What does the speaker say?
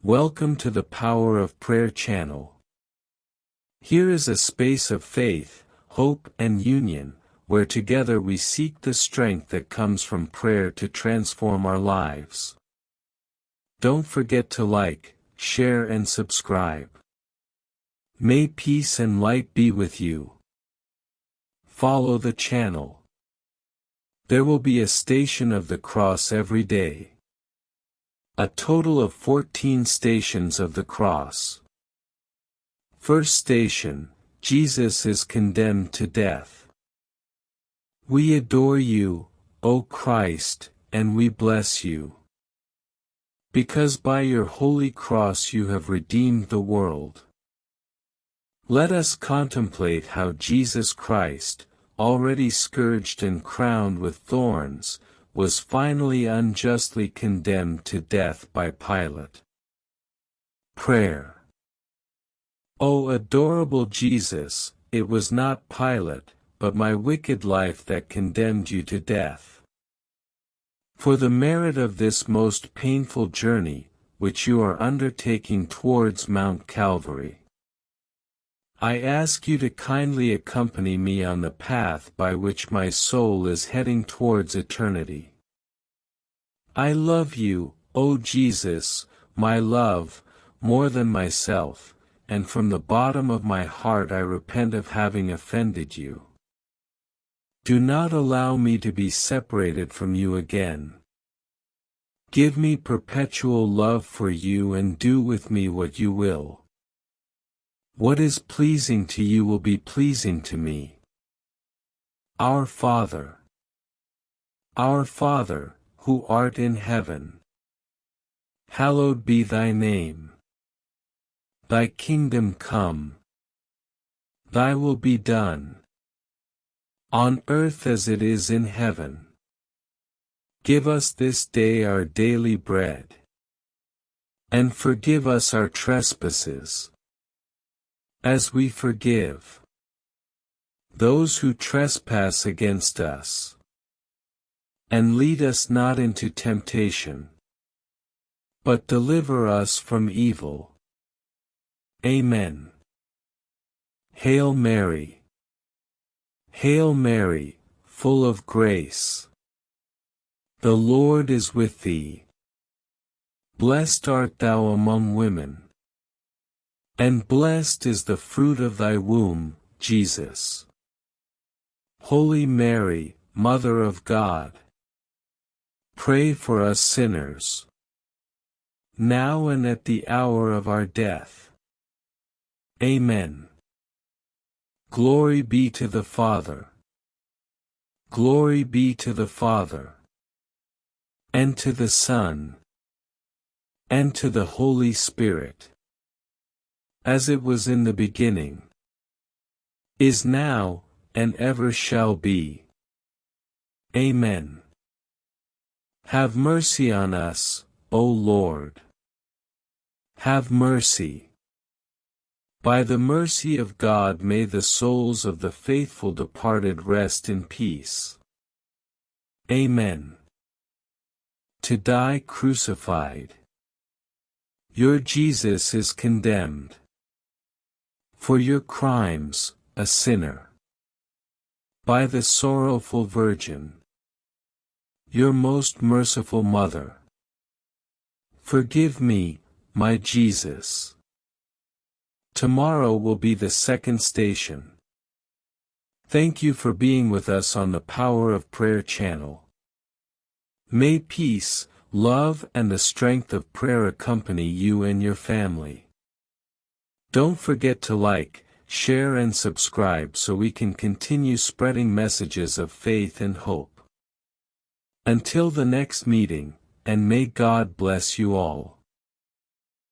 Welcome to the Power of Prayer channel. Here is a space of faith, hope and union, where together we seek the strength that comes from prayer to transform our lives. Don't forget to like, share and subscribe. May peace and light be with you. Follow the channel. There will be a station of the cross every day. A total of 14 stations of the cross. First station, Jesus is condemned to death. We adore you, O Christ, and we bless you. Because by your holy cross you have redeemed the world. Let us contemplate how Jesus Christ, already scourged and crowned with thorns, was finally unjustly condemned to death by Pilate. Prayer. O adorable Jesus, it was not Pilate, but my wicked life that condemned you to death. For the merit of this most painful journey, which you are undertaking towards Mount Calvary, I ask you to kindly accompany me on the path by which my soul is heading towards eternity. I love you, O Jesus, my love, more than myself, and from the bottom of my heart I repent of having offended you. Do not allow me to be separated from you again. Give me perpetual love for you and do with me what you will. What is pleasing to you will be pleasing to me. Our Father, who art in heaven, hallowed be thy name. Thy kingdom come. Thy will be done, on earth as it is in heaven. Give us this day our daily bread. And forgive us our trespasses, as we forgive those who trespass against us. And lead us not into temptation, but deliver us from evil. Amen. Hail Mary. Hail Mary, full of grace. The Lord is with thee. Blessed art thou among women, and blessed is the fruit of thy womb, Jesus. Holy Mary, Mother of God, pray for us sinners, now and at the hour of our death. Amen. Glory be to the Father. Glory be to the Father, and to the Son, and to the Holy Spirit, as it was in the beginning, is now, and ever shall be. Amen. Have mercy on us, O Lord. Have mercy. By the mercy of God may the souls of the faithful departed rest in peace. Amen. To die crucified. Your Jesus is condemned. For your crimes, a sinner. By the sorrowful Virgin, your most merciful Mother. Forgive me, my Jesus. Tomorrow will be the second station. Thank you for being with us on the Power of Prayer channel. May peace, love and the strength of prayer accompany you and your family. Don't forget to like, share and subscribe so we can continue spreading messages of faith and hope. Until the next meeting, and may God bless you all.